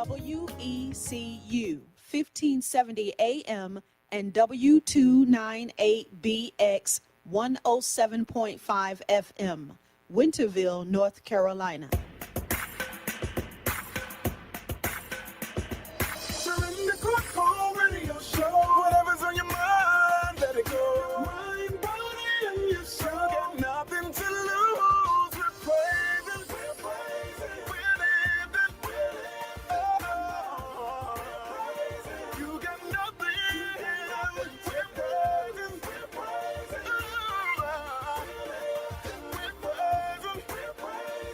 WECU 1570 AM and W298BX 107.5 FM, Winterville, North Carolina. Whatever's on your mind, let it go. Mind, body, and your soul. You got nothing to lose. We're praising, we're living, oh, you got nothing. We're praising, we're praising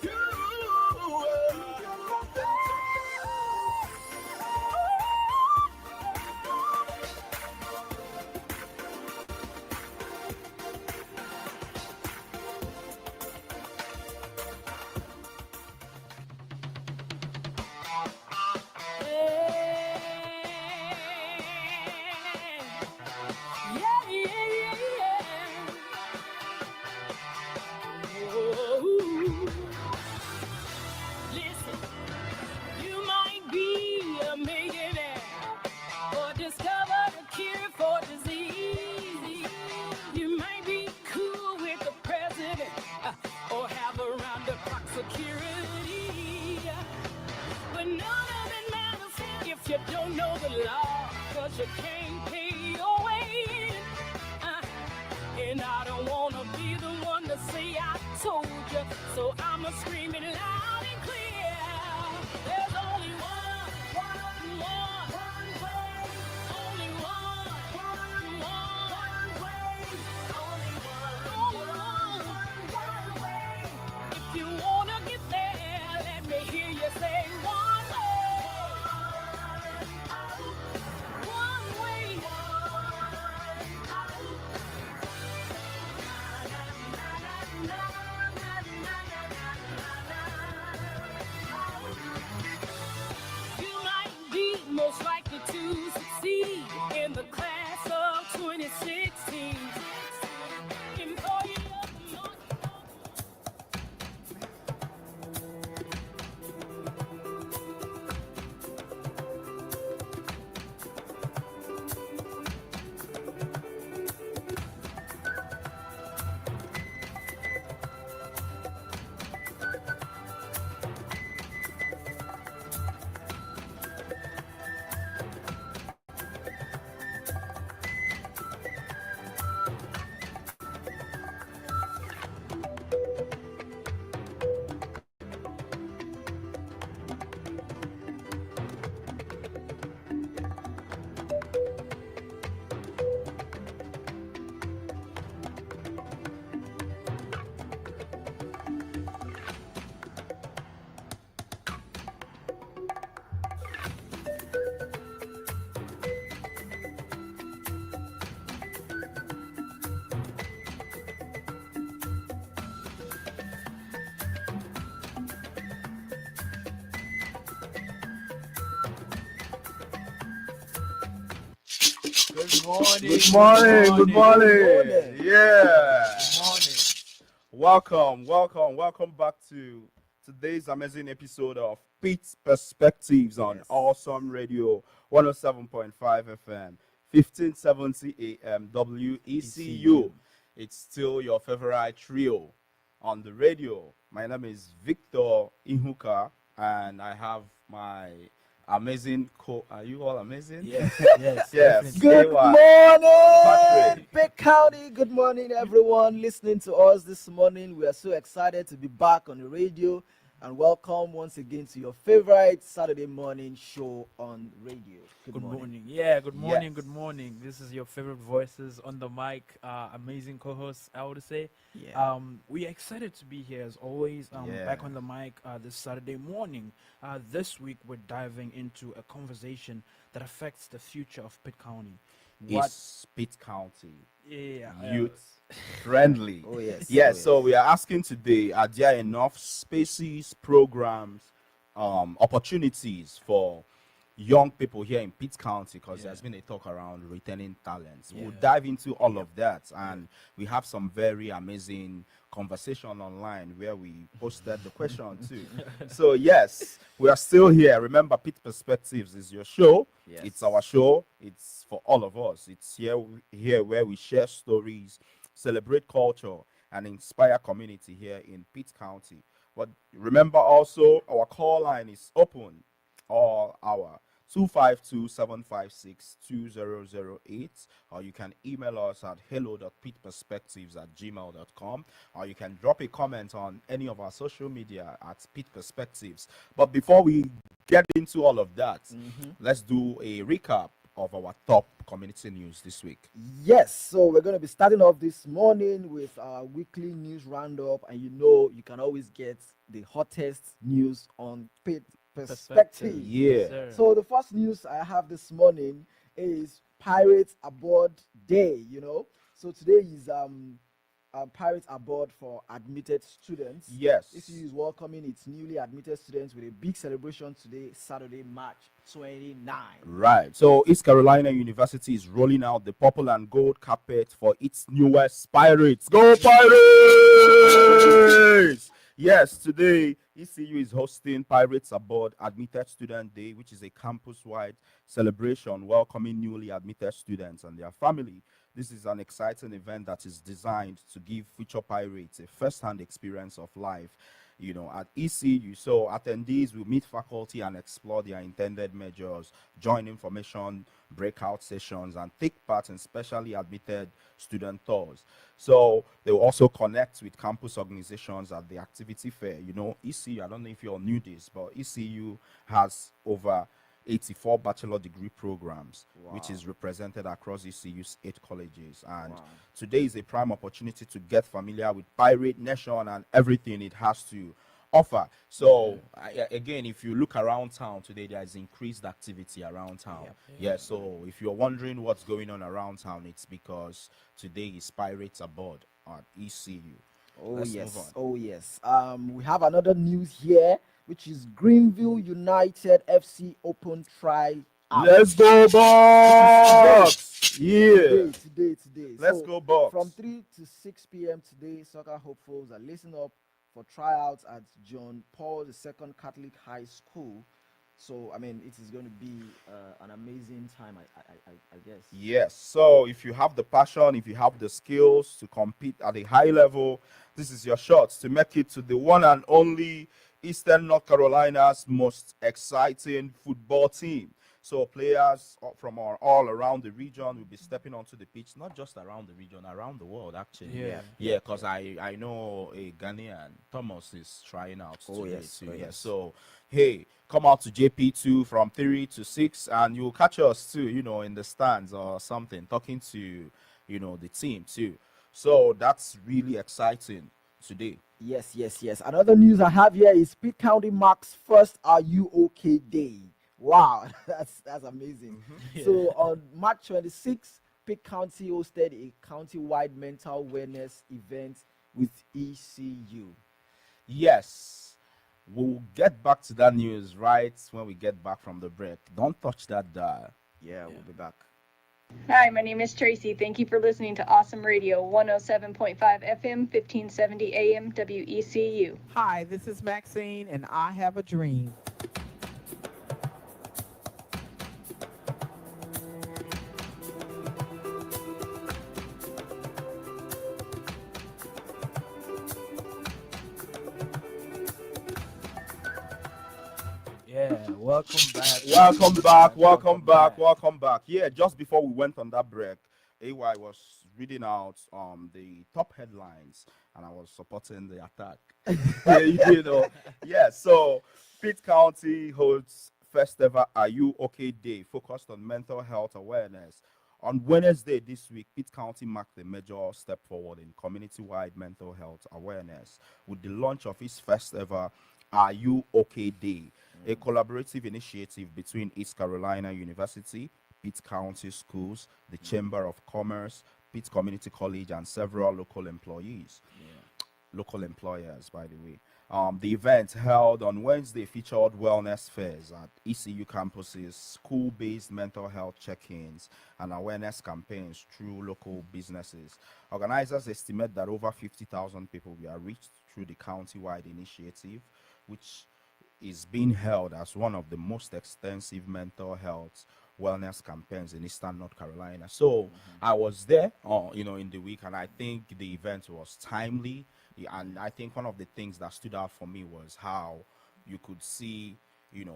you. Listen, you might be a millionaire or discover a cure for disease. You might be cool with the president or have around the clock security. But none of it matters if you don't know the law, 'cause you can't pay your way. And I don't wanna be the one to say I told you, so I'ma scream it loud and clear. There's only one way. Only one way. Only one way. If you wanna get there, let me hear you say one way. One way. You might be most likely to succeed in the class of 2016. And for you love the most. Good morning. Good morning. Good morning. Yeah. Good morning. Welcome back to today's amazing episode of Pitt Perspectives on Awesome Radio 107.5 FM, 1570 AM, WECU. It's still your favorite trio on the radio. My name is Victor Ihuka, and I have my amazing are you all amazing? Yes. Yes. Good morning, Pitt County. Good morning, everyone listening to us this morning. We are so excited to be back on the radio, and welcome once again to your favorite Saturday morning show on radio. Good morning. Yeah, good morning. Yes. Good morning. This is your favorite voices on the mic. Amazing co-host, I would say. Yeah. We are excited to be here as always. Back on the mic this Saturday morning. This week we're diving into a conversation that affects the future of Pitt County. It's Pitt County Yeah. youth friendly. Oh, yes. Yes, so we are asking today, are there enough spaces, programs, opportunities for young people here in Pitt County, because Yeah. there's been a talk around retaining talents. We'll Yeah. dive into all of that, and we have some very amazing conversation online where we posted the question too. So yes, we are still here. Remember, Pitt Perspectives is your show. It's our show. It's for all of us. It's here where we share stories, celebrate culture, and inspire community here in Pitt County. But remember also, our call line is open all hour. 252-756-2008, or you can email us at hello.pitperspectives@gmail.com, or you can drop a comment on any of our social media at Pit Perspectives. But before we get into all of that, let's do a recap of our top community news this week. Yes, so we're going to be starting off this morning with our weekly news roundup, and you can always get the hottest news on Pitt Perspective. Yeah. Sir. So the first news I have this morning is Pirates Aboard Day. So today is Pirates Aboard for admitted students. Yes. ECU is welcoming its newly admitted students with a big celebration today, Saturday, March 29. Right. So East Carolina University is rolling out the purple and gold carpet for its newest Pirates. Go Pirates! Yes, today ECU is hosting Pirates Aboard Admitted Student Day, which is a campus-wide celebration welcoming newly admitted students and their family. This is an exciting event that is designed to give future pirates a first-hand experience of life, at ECU. So attendees will meet faculty and explore their intended measures, join information breakout sessions, and take part in specially admitted student tours. So they will also connect with campus organizations at the activity fair. ECU, I don't know if you all knew this, but ECU has over 84 bachelor degree programs, which is represented across ECU's 8 colleges. And today is a prime opportunity to get familiar with Pirate Nation and everything it has to offer. So again, if you look around town today, there is increased activity around town. So if you're wondering what's going on around town, it's because today is Pirates Aboard at ECU. Let's move on. Oh yes. We have another news here, which is Greenville United FC Open Try Out. Let's go Bucks! Yeah. Today. Let's go Bucks. From 3 to 6 p.m. today, soccer hopefuls are listening up for tryouts at John Paul II Catholic High School. So, it is going to be an amazing time, I guess. Yes. So if you have the passion, if you have the skills to compete at a high level, this is your shot to make it to the one and only Eastern North Carolina's most exciting football team. So players from all around the region will be stepping onto the pitch, not just around the region, around the world actually. Yeah, because I know a Ghanaian, Thomas, is trying out today too. Yeah. So hey, come out to JP2 from 3 to 6, and you'll catch us too, in the stands or something, talking to the team too. So that's really exciting today. Yes. Another news I have here is Pitt County marks first Are You OK Day. Wow, that's amazing. So on March 26th, Pitt County hosted a county-wide mental wellness event with ECU. Yes, we'll get back to that news right when we get back from the break. Don't touch that dial. Yeah, we'll be back. Hi, my name is Tracy. Thank you for listening to Awesome Radio 107.5 FM, 1570 AM, WECU. Hi, this is Maxine, and I have a dream. Welcome back. Yeah, just before we went on that break, AY was reading out the top headlines, and I was supporting the attack. So Pitt County holds first ever Are You OK Day, focused on mental health awareness. On Wednesday this week, Pitt County marked a major step forward in community-wide mental health awareness with the launch of its first ever Are You OK Day, a collaborative initiative between East Carolina University, Pitt County Schools, the Chamber of Commerce, Pitt Community College, and several local employees. local employers, by the way. The event held on Wednesday featured wellness fairs at ECU campuses, school-based mental health check-ins, and awareness campaigns through local businesses. Organizers estimate that over 50,000 people were reached through the county-wide initiative, which is being held as one of the most extensive mental health wellness campaigns in Eastern North Carolina. So I was there, in the week, and I think the event was timely. And I think one of the things that stood out for me was how you could see, it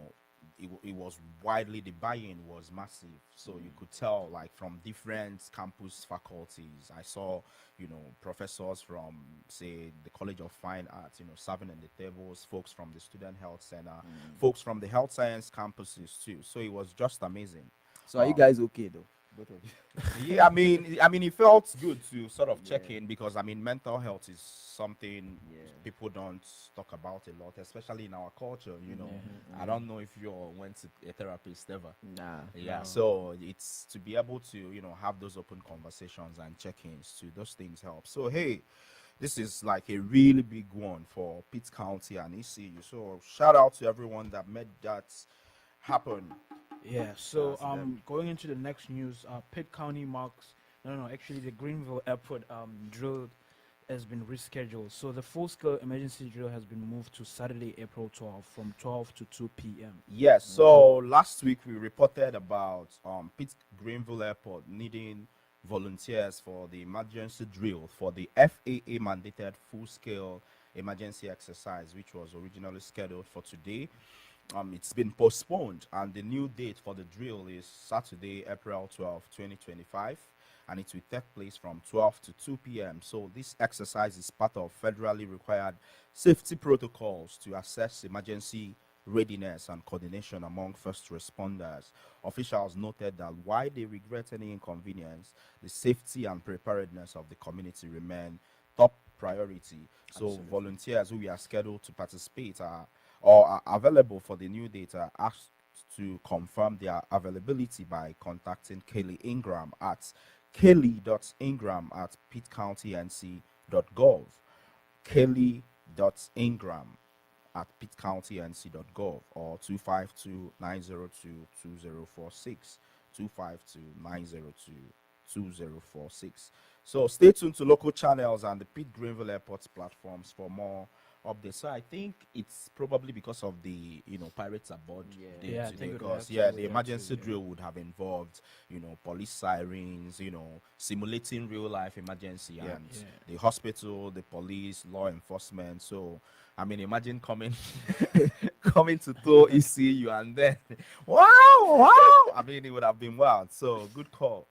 was widely, the buy-in was massive. So you could tell, like, from different campus faculties. I saw, professors from, say, the College of Fine Arts, serving at the tables, folks from the Student Health Center, folks from the health science campuses too. So it was just amazing. So are you guys okay though? Both of you. Yeah, I mean, it felt good to sort of check in because mental health is something people don't talk about a lot, especially in our culture. I don't know if you all went to a therapist ever. Nah. Yeah, so it's to be able to have those open conversations and check-ins too. Those things help. So hey, this is like a really big one for Pitt County and ECU. So shout out to everyone that made that happen. Yeah, so That's them. going into the next news, Pitt County marks no, actually the Greenville Airport drill has been rescheduled. So the full-scale emergency drill has been moved to Saturday, April 12th from 12 to 2 p.m. Yes, so last week we reported about Pitt Greenville Airport needing volunteers for the emergency drill for the FAA mandated full-scale emergency exercise, which was originally scheduled for today. It's been postponed, and the new date for the drill is Saturday, April 12, 2025, and it will take place from 12 to 2 p.m. So this exercise is part of federally required safety protocols to assess emergency readiness and coordination among first responders. Officials noted that while they regret any inconvenience, the safety and preparedness of the community remain top priority. So volunteers who are scheduled to participate are available for the new date are asked to confirm their availability by contacting Kelly Ingram at kelly.ingram@pittcountync.gov. kelly.ingram@pittcountync.gov or 252-902-2046. 252-902-2046. So stay tuned to local channels and the Pitt Greenville Airport platforms for more updates. So I think it's probably because of the pirates aboard day Yeah, I today, think it would because have to the be emergency that too, drill would have involved police sirens, simulating real life emergency, and the hospital, the police, law enforcement. So imagine coming coming to tow ECU and then wow. It would have been wild. So good call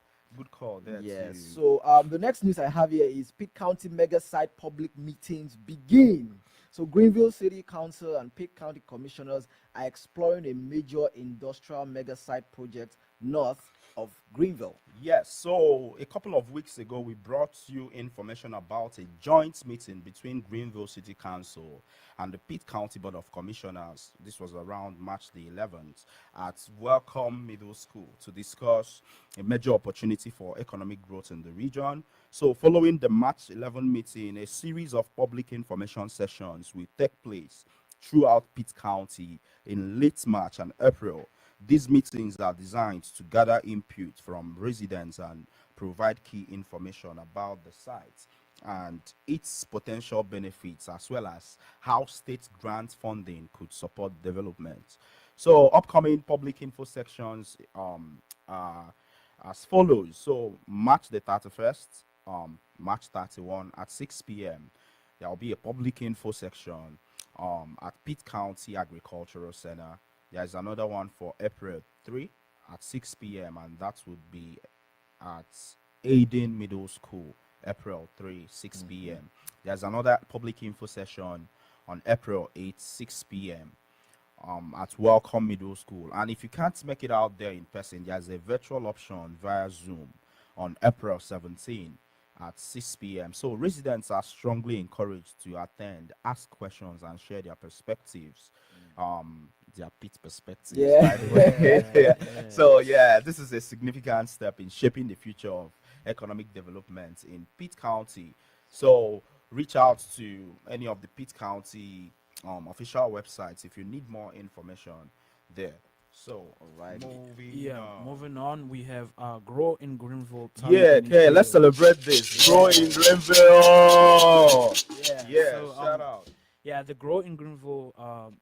there Yes. too. So the next news I have here is Pitt County mega site public meetings begin. So Greenville City Council and Pitt County commissioners are exploring a major industrial mega site project north of Greenville. Yes, so a couple of weeks ago, we brought you information about a joint meeting between Greenville City Council and the Pitt County Board of Commissioners. This was around March the 11th at Welcome Middle School to discuss a major opportunity for economic growth in the region. So following the March 11 meeting, a series of public information sessions will take place throughout Pitt County in late March and April. These meetings are designed to gather input from residents and provide key information about the site and its potential benefits, as well as how state grant funding could support development. So, upcoming public info sections are as follows. So, March the 31st, March 31 at 6 p.m., there will be a public info section at Pitt County Agricultural Center. There's another one for April 3 at 6 p.m. and that would be at Aiden Middle School, April 3, 6 p.m. There's another public info session on April 8, 6 p.m. At Welcome Middle School. And if you can't make it out there in person, there's a virtual option via Zoom on April 17 at 6 p.m. So residents are strongly encouraged to attend, ask questions, and share their perspectives. Their Pitt perspectives, by the way. So this is a significant step in shaping the future of economic development in Pitt County. So reach out to any of the Pitt County official websites if you need more information there. So, Alrighty. moving Yeah, on. moving on, we have Grow in Greenville Talent Yeah, okay, let's Initiative. celebrate this. Grow in Greenville. Yeah, Yeah, so shout out. yeah, the Grow in Greenville,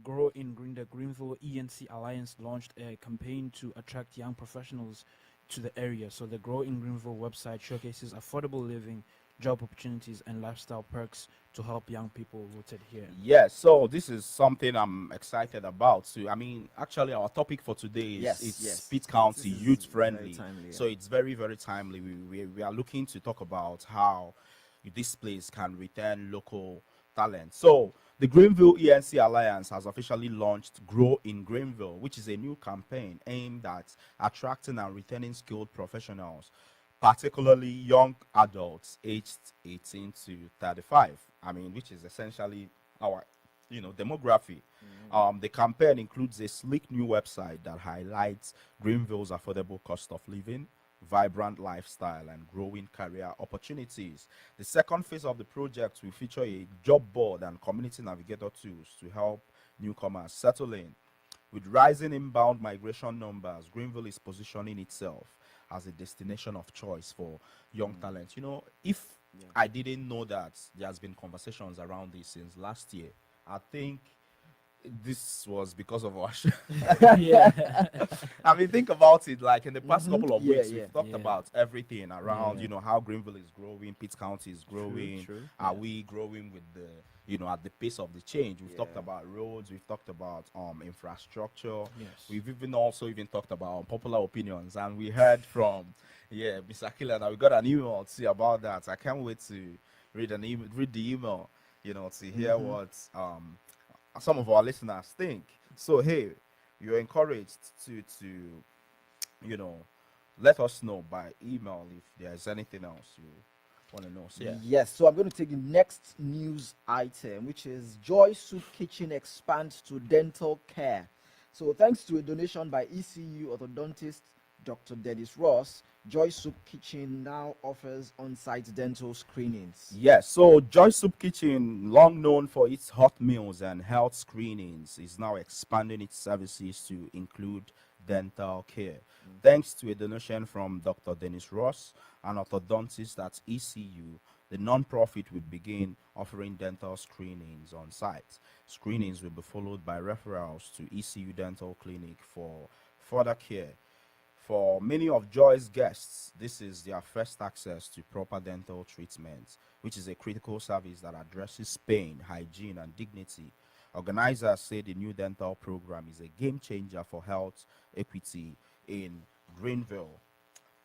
Grow in Green, the Greenville ENC Alliance launched a campaign to attract young professionals to the area. So the Grow in Greenville website showcases affordable living, job opportunities, and lifestyle perks to help young people rooted here. Yeah, so this is something I'm excited about too. I mean, actually, our topic for today is Yes, it's yes. Pitt This County is youth very friendly, timely. so it's very very timely. We are looking to talk about how this place can return local talent. So the Greenville ENC Alliance has officially launched Grow in Greenville, which is a new campaign aimed at attracting and retaining skilled professionals, particularly young adults aged 18 to 35. I mean, which is essentially our, demography. The campaign includes a sleek new website that highlights Greenville's affordable cost of living, vibrant lifestyle, and growing career opportunities. The second phase of the project will feature a job board and community navigator tools to help newcomers settle in. With rising inbound migration numbers, Greenville is positioning itself as a destination of choice for young talent. If I didn't know that there's been conversations around this since last year, I think this was because of our show. Yeah, I mean, think about it. Like in the past couple of Yeah, weeks, yeah. we've talked yeah, about everything around, yeah. how Greenville is growing, Pitt County is growing. true. Are we growing with at the pace of the change? We've talked Yeah. about roads, we've talked about infrastructure. Yes. We've even talked about unpopular opinions, and we heard from Mr. Akila that we got an email to see about that. I can't wait to read the email, to hear what some of our listeners think. So hey, you're encouraged to you know let us know by email if there's anything else you want to know. So yeah. Yes, so I'm going to take the next news item, which is Joy Soup Kitchen expands to dental care. So, thanks to a donation by ECU orthodontist Dr. Dennis Ross, Joy Soup Kitchen now offers on site dental screenings. Yes, so Joy Soup Kitchen, long known for its hot meals and health screenings, is now expanding its services to include dental care. Thanks to a donation from Dr. Dennis Ross, an orthodontist at ECU, the non-profit will begin offering dental screenings on site. Screenings will be followed by referrals to ECU Dental Clinic for further care. For many of Joy's guests, this is their first access to proper dental treatment, which is a critical service that addresses pain, hygiene, and dignity. Organizers say the new dental program is a game changer for health equity in Greenville.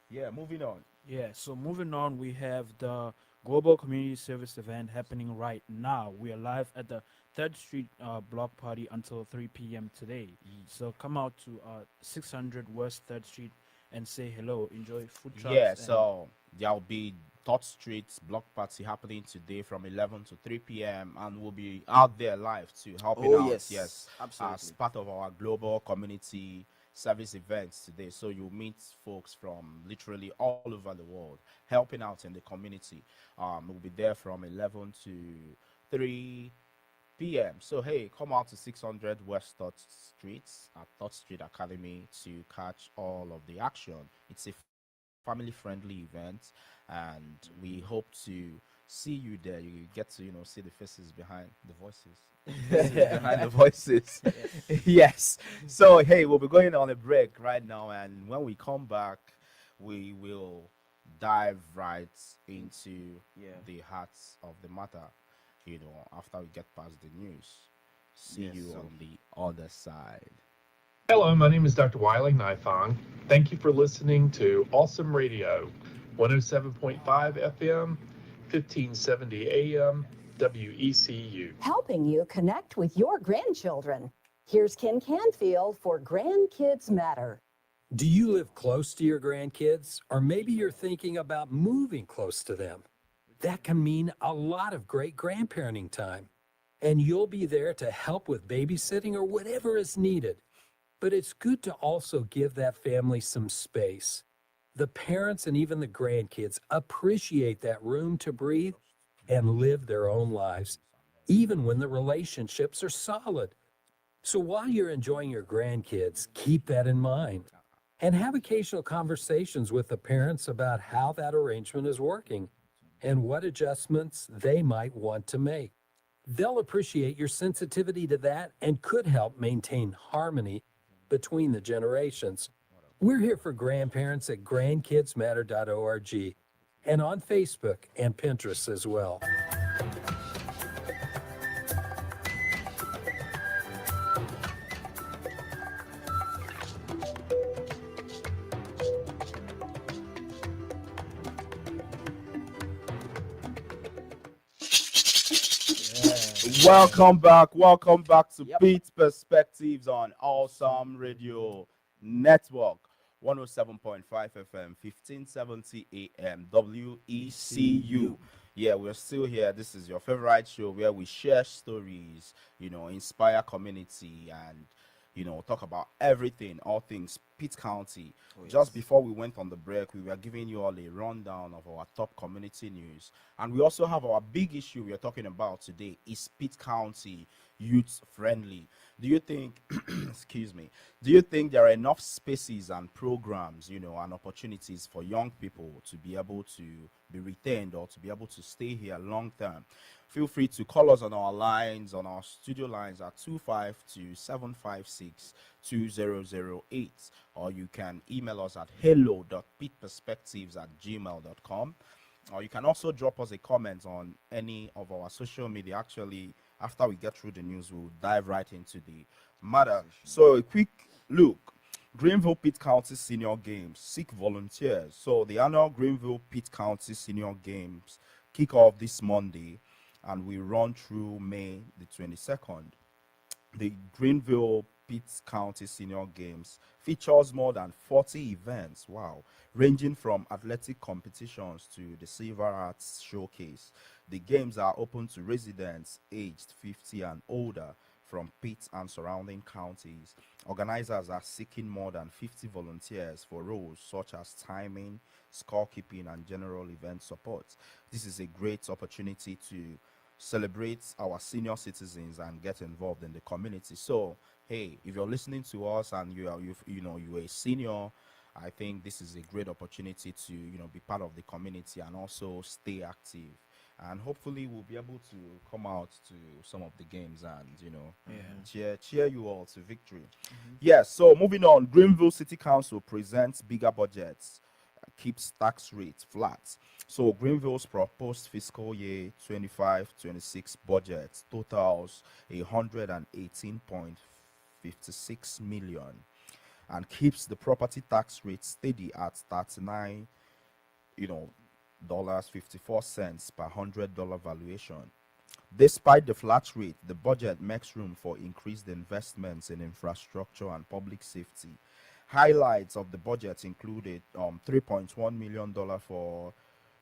Yeah, moving on. Yeah, so moving on, we have the Global Community Service event happening right now. We are live at the 3rd Street block party until 3 p.m. today. So come out to 600 West 3rd Street and say hello. Enjoy food trucks. Yeah, and- so there'll be Thought Street block party happening today from 11 to 3 p.m. and we'll be out there live too, helping Oh, out. yes, Yes, absolutely. as part of our global community service events today. So you'll meet folks from literally all over the world helping out in the community. We'll be there from 11 to 3 p.m. So hey, come out to 600 West Thought Street at Thought Street Academy to catch all of the action. It's a family-friendly event, and we hope to see you there. You get to see the faces behind the voices. Faces behind the voices. Yes. So hey, we'll be going on a break right now, and when we come back, we will dive right into the hearts of the matter. After we get past the news. See Yes, you so- on the other side. Hello, my name is Dr. Wiley Nifong. Thank you for listening to Awesome Radio, 107.5 FM, 1570 AM, WECU. Helping you connect with your grandchildren. Here's Ken Canfield for Grandkids Matter. Do you live close to your grandkids? Or maybe you're thinking about moving close to them? That can mean a lot of great grandparenting time. And you'll be there to help with babysitting or whatever is needed. But it's good to also give that family some space. The parents and even the grandkids appreciate that room to breathe and live their own lives, even when the relationships are solid. So while you're enjoying your grandkids, keep that in mind and have occasional conversations with the parents about how that arrangement is working and what adjustments they might want to make. They'll appreciate your sensitivity to that and could help maintain harmony between the generations. We're here for grandparents at grandkidsmatter.org and on Facebook and Pinterest as well. Welcome back to Yep. Pitt Perspectives on Awesome Radio Network, 107.5 FM, 1570 AM, WECU. Yeah, we're still here. This is your favorite show where we share stories, inspire community, and talk about everything, all things Pitt County. Just before we went on the break, we were giving you all a rundown of our top community news. And we also have our big issue we are talking about today. Is Pitt County youth friendly? Do you think, excuse me, do you think there are enough spaces and programs, and opportunities for young people to be able to be retained or to be able to stay here long term? Feel free to call us on our lines, on our studio lines at 252-756-2008, or you can email us at hello.pitperspectives@gmail.com, or you can also drop us a comment on any of our social media. Actually, after we get through the news, we'll dive right into the matter. So a quick look. Greenville Pitt County Senior Games seek volunteers. So the annual Greenville Pitt County Senior Games kick off this Monday and we run through May the 22nd. The Greenville Pitt County Senior Games features more than 40 events, wow, ranging from athletic competitions to the Silver Arts Showcase. The games are open to residents aged 50 and older from Pitt and surrounding counties. Organizers are seeking more than 50 volunteers for roles such as timing, scorekeeping, and general event support. This is a great opportunity to celebrate our senior citizens and get involved in the community. So, hey, if you're listening to us and you're a senior, I think this is a great opportunity to be part of the community and also stay active. And hopefully we'll be able to come out to some of the games and cheer you all to victory. Yes. So moving on, Greenville City Council presents bigger budgets, keeps tax rates flat. So Greenville's proposed fiscal year 25-26 budget totals 118.56 million and keeps the property tax rate steady at 39, dollars 54 cents per $100 valuation. Despite the flat rate, the budget makes room for increased investments in infrastructure and public safety. Highlights of the budget included $3.1 million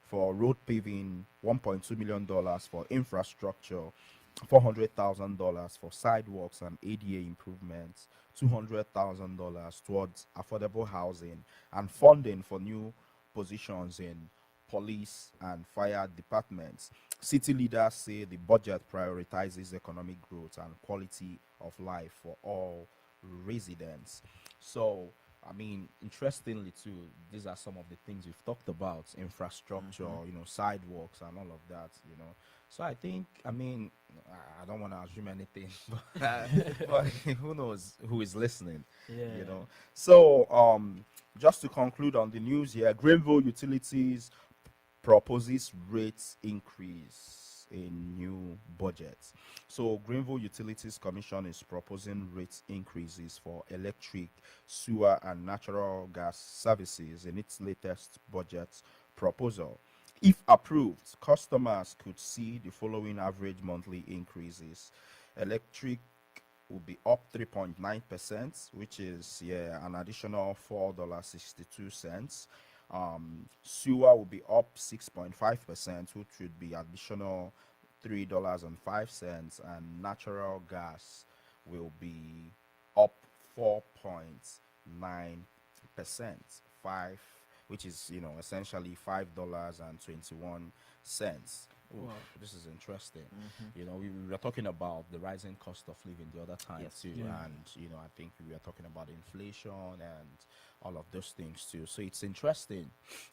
for road paving, $1.2 million for infrastructure, $400,000 for sidewalks and ADA improvements, $200,000 towards affordable housing, and funding for new positions in police and fire departments. City leaders say the budget prioritizes economic growth and quality of life for all residents. So, I mean, interestingly too, these are some of the things we've talked about: infrastructure, sidewalks, and all of that. So I think, I mean, I don't want to assume anything, but who knows who is listening? So, just to conclude on the news here, Greenville Utilities proposes rates increase in new budget. So Greenville Utilities Commission is proposing rate increases for electric, sewer, and natural gas services in its latest budget proposal. If approved, customers could see the following average monthly increases. Electric will be up 3.9%, which is an additional $4.62. Sewer will be up 6.5%, which would be additional $3.05, and natural gas will be up 4.9%, five, which is essentially $5.21. Oof, Wow. this is interesting. You know, we were talking about the rising cost of living the other time Yes. too, Yeah. and you know, I think we were talking about inflation and all of those things too. So it's interesting,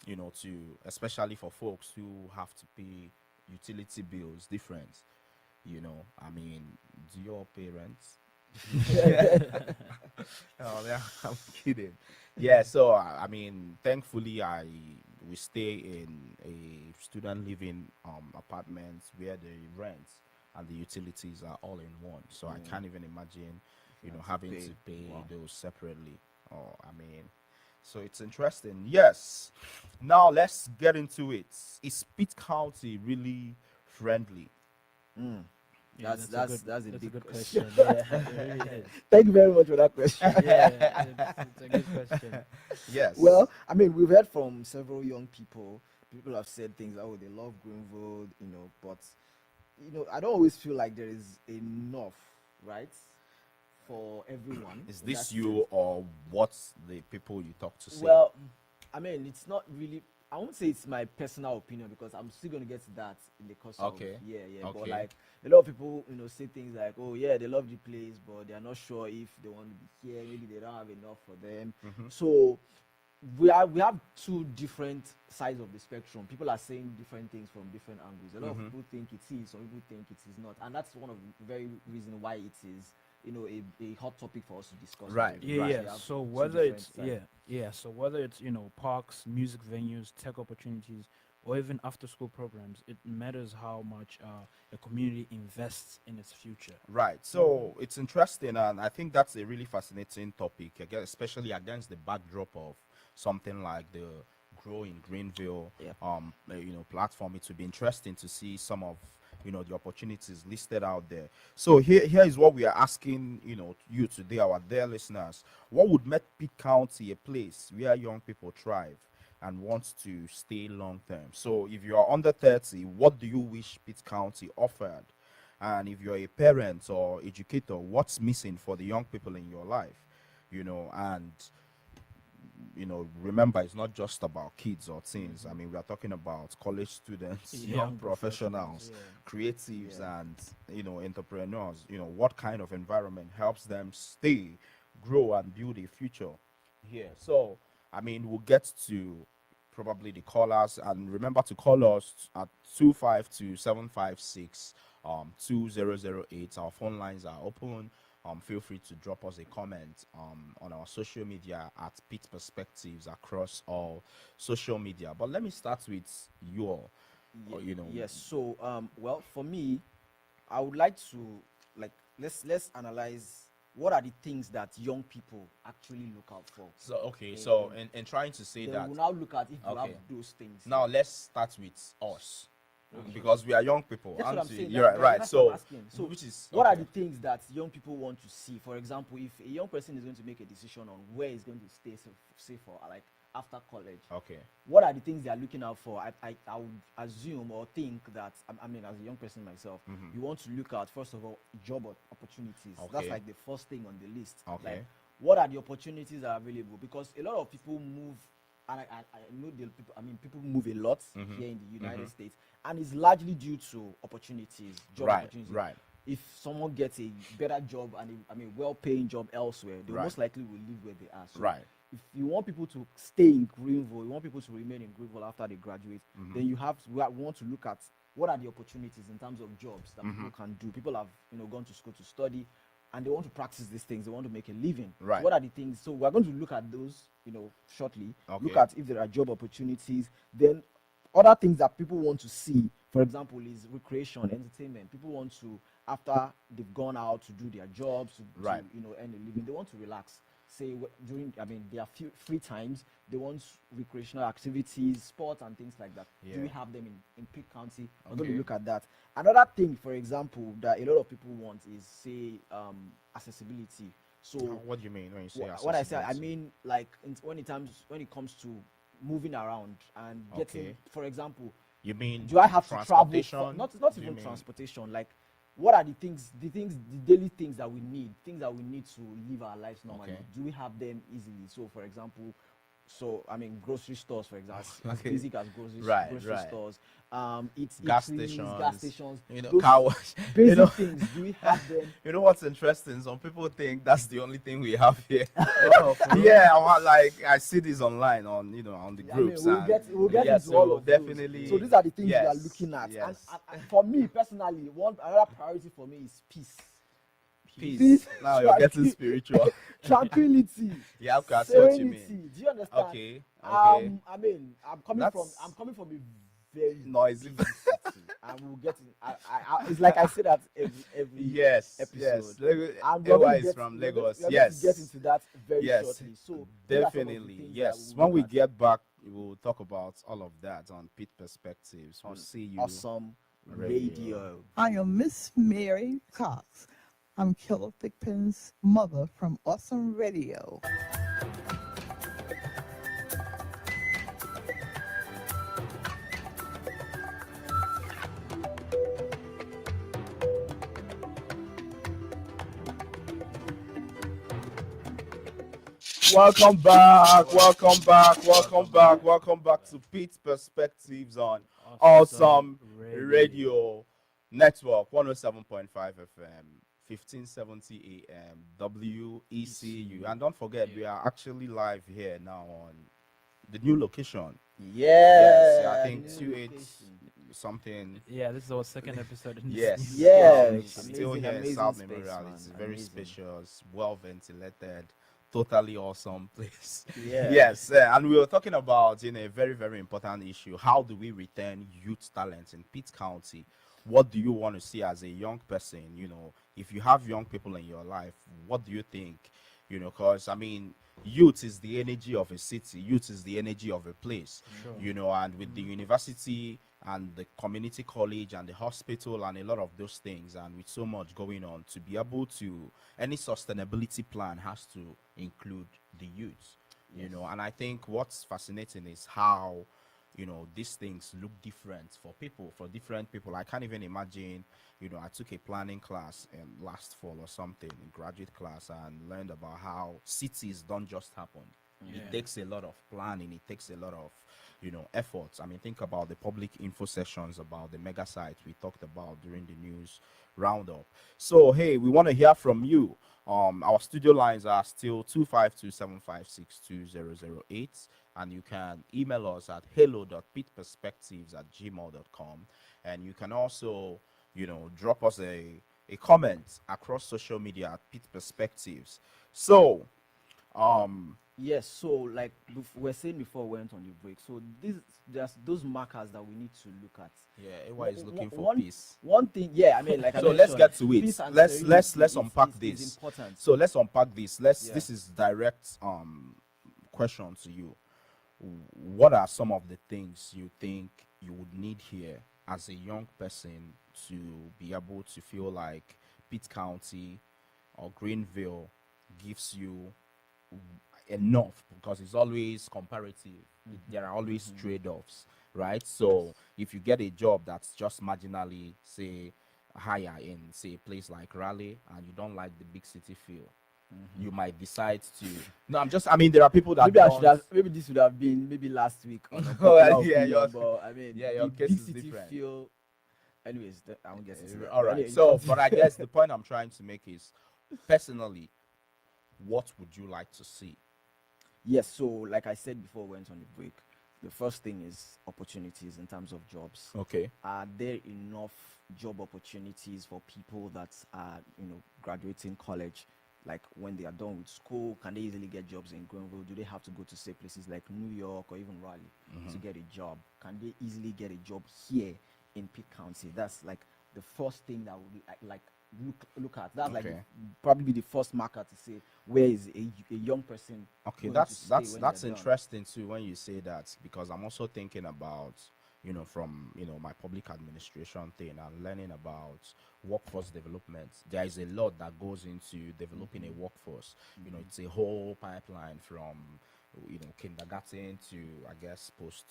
you know, to especially for folks who have to pay utility bills different. You know, I mean, do your parents? Oh, yeah, I'm kidding. Yeah, so I mean, thankfully, I we stay in a student living apartment where the rent and the utilities are all in one. So I can't even imagine, you know, having to pay Wow. those separately. Oh, I mean, so it's interesting. Yes. Now let's get into it. Is Pitt County really friendly? Yeah, That's a that's a big good question. question. Yeah, it really is. Thank you very much for that question. Yeah, it's a good question. Yes. Well, I mean, we've heard from several young people. People have said things like, "Oh, they love Greenville," but I don't always feel like there is enough, right, for everyone Is in that this sense. you or what's the people you talk to say? Well, I mean, it's not really. I won't say it's my personal opinion because I'm still going to get to that in the course Okay. of yeah. But Okay. like a lot of people, say things like, "Oh yeah, they love the place, but they are not sure if they want to be here. Maybe they don't have enough for them." So we have two different sides of the spectrum. People are saying different things from different angles. A lot of people think it is, some people think it is not, and that's one of the very reason why it is a hot topic for us to discuss. Right, today, Yeah, because yeah. we have So two whether different it's sides. so whether it's parks, music venues, tech opportunities, or even after school programs, it matters how much a community invests in its future. Right. So it's interesting, and I think that's a really fascinating topic, again, especially against the backdrop of something like the Grow in Greenville Yep. platform. It would be interesting to see some of the opportunities listed out there. So here is what we are asking you today, our dear listeners. What would make Pitt County a place where young people thrive and want to stay long term? So if you are under 30, what do you wish Pitt County offered? And if you're a parent or educator, what's missing for the young people in your life? And remember, it's not just about kids or teens. I mean, we are talking about college students, young professionals, creatives, and entrepreneurs. What kind of environment helps them stay, grow, and build a future here? So, I mean, we'll get to probably the callers, and remember to call us at 252-756 2008. Our phone lines are open. Feel free to drop us a comment on our social media at Pit Perspectives across all social media. But let me start with you all. Yes. So, well, for me, I would like to let's analyze what are the things that young people actually look out for. So okay, so in trying to say Then that, we'll now look at if you have okay, those things. now let's start with us. Because we are young people, That's what aren't I'm we? saying. You're right. That's So, what I'm asking. So, which is what are okay. the things that young people want to see? For example, if a young person is going to make a decision on where he's going to stay, say for like after college, Okay. what are the things they are looking out for? I would assume or think that I mean, as a young person myself, you want to look at first of all job opportunities. That's Okay. like the first thing on the list. Okay. Like, what are the opportunities that are available? Because a lot of people move, and I know the people. I mean, people move a lot here in the United States, and it's largely due to opportunities, job Right, opportunities. right. If someone gets a better job and well-paying job elsewhere, they Right. most likely will live where they are. So Right. if you want people to stay in Greenville, you want people to remain in Greenville after they graduate, then we want to look at what are the opportunities in terms of jobs that people can do. People have gone to school to study, and they want to practice these things. They want to make a living. Right. So what are the things? So we're going to look at those shortly. Okay. Look at if there are job opportunities. Then other things that people want to see, for example, is recreation, entertainment. People want to, after they've gone out to do their jobs, to Right. earn a living, they want to relax. Say during, I mean, their free times, they want recreational activities, sports, and things like that. Yeah. Do we have them in Pitt County? We're going Okay. to look at that. Another thing, for example, that a lot of people want is, say, accessibility. So What do you mean when you say what I say, I accessibility? mean, like when it comes to moving around and getting, Okay. for example, You mean do I have to travel? transportation? Not Do you even mean- transportation. Like, what are the daily things that we need to live our lives normally? Okay. Do we have them easily? So, for example, So I mean, grocery stores, for example, as Okay. basic as Right, grocery right. stores, Gas eateries, gas stations, stations, those car wash. basic You know, things. Do we have them? you know what's interesting? Some people think that's the only thing we have here. Oh, for real? Yeah, like I see this online on on the I mean, groups, we'll and get yeah, into all so of those. So definitely these are the things we are yes, looking at. And, yes. and for me personally, one another priority for me is peace. Peace. Now you're getting spiritual. Tranquility, Yeah, okay, I see what you mean. serenity. Do you understand? Okay, okay. I mean, That's I'm coming from a very noisy. busy city, and we'll get in. It's like I say that every Yes, episode. yes. Lagos, And we're going AY to is get from we're going, Lagos. we're going to get Yes, into that very yes, shortly. So these are some of the definitely. things that Yes. we'll When we look at. get back, we'll talk about all of that on Pit Perspectives. We'll On see you. Awesome Radio. Radio. I am Miss Mary Cox. I'm Killer Thigpen's mother from Awesome Radio. Welcome back, welcome back, welcome back, welcome back to Pete Perspectives on Awesome Radio Network 107.5 FM, 1570 AM, WECU. And don't forget, we are actually live here now on the new location. Yes, I think 28 something. Yeah, this is our second episode. In Yes, this Yes. still Amazing, here in amazing South space, Memorial. man. It's very Amazing. spacious, well ventilated, totally awesome place. Yeah. Yes, and we were talking about a very very important issue. How do we retain youth talent in Pitt County? What do you want to see as a young person? If you have young people in your life, what do you think? Because I mean, youth is the energy of a city. Youth is the energy of a place. Sure. And with the university and the community college and the hospital and a lot of those things, and with so much going on, to be able to any sustainability plan has to include the youth. And I think what's fascinating is how these things look different for different people. I can't even imagine. I took a planning class last fall or something, a graduate class, and learned about how cities don't just happen. It takes a lot of planning. It takes a lot of efforts. I mean, think about the public info sessions about the mega sites we talked about during the news roundup. So hey, we want to hear from you. Our studio lines are still 252-756-2008, and you can email us at hello.pitperspectives@gmail.com, and you can also drop us a comment across social media at Pit Perspectives. So Yes, so like we were saying before we went on the break, so there's those markers that we need to look at. yeah, AY is looking for One- peace. One thing, yeah, I mean, like I So let's mentioned, get to peace it. and Let's serenity unpack is this. important. So let's unpack this. Yeah. This is direct question to you. What are some of the things you think you would need here as a young person to be able to feel like Pitt County or Greenville gives you enough? Because it's always comparative. There are always trade-offs, right? So if you get a job that's just marginally, say, higher in, say, a place like Raleigh, and you don't like the big city feel, you might decide to. No, I mean, there are people that Maybe I don't. should have. Maybe this would have been maybe last week. On Oh, yeah, opinion, yours- but I mean, yeah, your the case big is city different. feel. Anyways, I won't get into that. All But right. anyway, So, continue. but I guess the point I'm trying to make is, personally, what would you like to see? Yes, so like I said before we went on the break, the first thing is opportunities in terms of jobs. Okay. Are there enough job opportunities for people that are, graduating college? Like when they are done with school, can they easily get jobs in Greenville? Do they have to go to say places like New York or even Raleigh to get a job? Can they easily get a job here in Pitt County? That's like the first thing that we like look at. That's like Okay. probably be the first marker to say where is a young person. Okay, going to that's stay when that's they're done. interesting too when you say that, because I'm also thinking about from my public administration thing and learning about workforce development. There is a lot that goes into developing a workforce. It's a whole pipeline from kindergarten to, I guess, post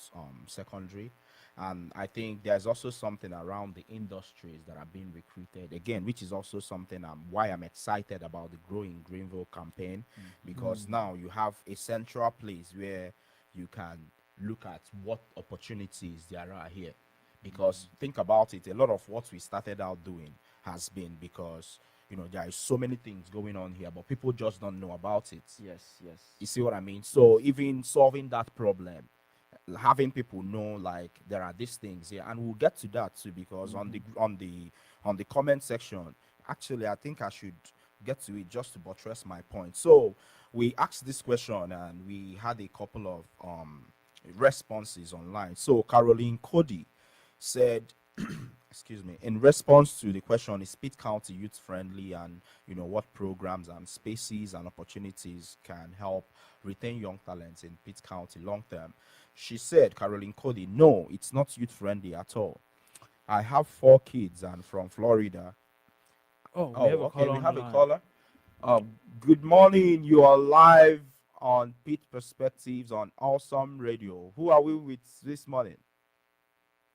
secondary, And I think there's also something around the industries that are being recruited again, which is also something why I'm excited about the Growing Greenville campaign, because now you have a central place where you can look at what opportunities there are here. Because think about it, a lot of what we started out doing has been because there is so many things going on here, but people just don't know about it. Yes, yes. You see what I mean? So even solving that problem, having people know like there are these things here, and we'll get to that too, because on the comment section, actually I think I should get to it just to buttress my point. So we asked this question and we had a couple of responses online. So Caroline Cody said, excuse me, in response to the question, is Pitt County youth friendly, and what programs and spaces and opportunities can help retain young talents in Pitt County long term? She said, Caroline Cody, no, it's not youth friendly at all. I have 4 kids and from Florida. Oh, we Oh, have a okay, caller we on have the a line. caller. Good morning. You are live on Pitt Perspectives on Awesome Radio. Who are we with this morning?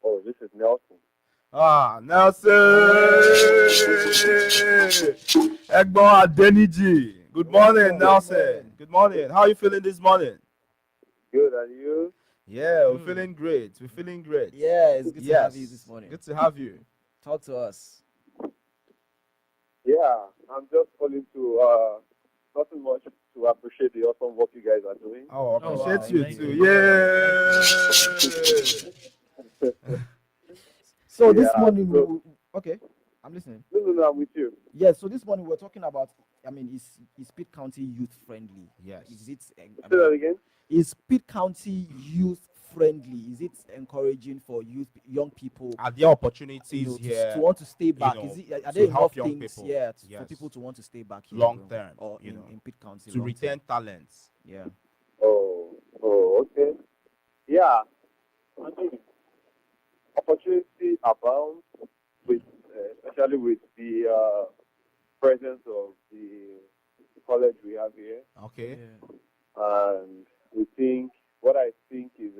Oh, this is Nelson. Nelson! Egbo Adeniji. Good morning, Nelson. Good morning. How are you feeling this morning? Good, and you? Yeah, we're feeling great. We're feeling great. Yeah, it's good to have you this morning. Good to have you. Talk to us. Yeah, I'm just calling to nothing much to appreciate the awesome work you guys are doing. Oh, appreciate wow, you thank too. Yeah. So Yeah, this morning, so- okay, I'm listening. No, I'm with you. Yeah, so this morning we're talking about, is Pitt County youth friendly? Yes. Is it? Say that again. Is Pitt County youth friendly? Is it encouraging for young people? Are there opportunities here to want to stay back? know, Is it? Are to there help enough young things? people? Yeah, for Yes. people to want to stay back here long in term, or in Pitt County to long retain term? talents? Yeah. Oh, okay. Yeah, I mean, opportunity abound with, especially with the presence of the college we have here, Okay. and what I think is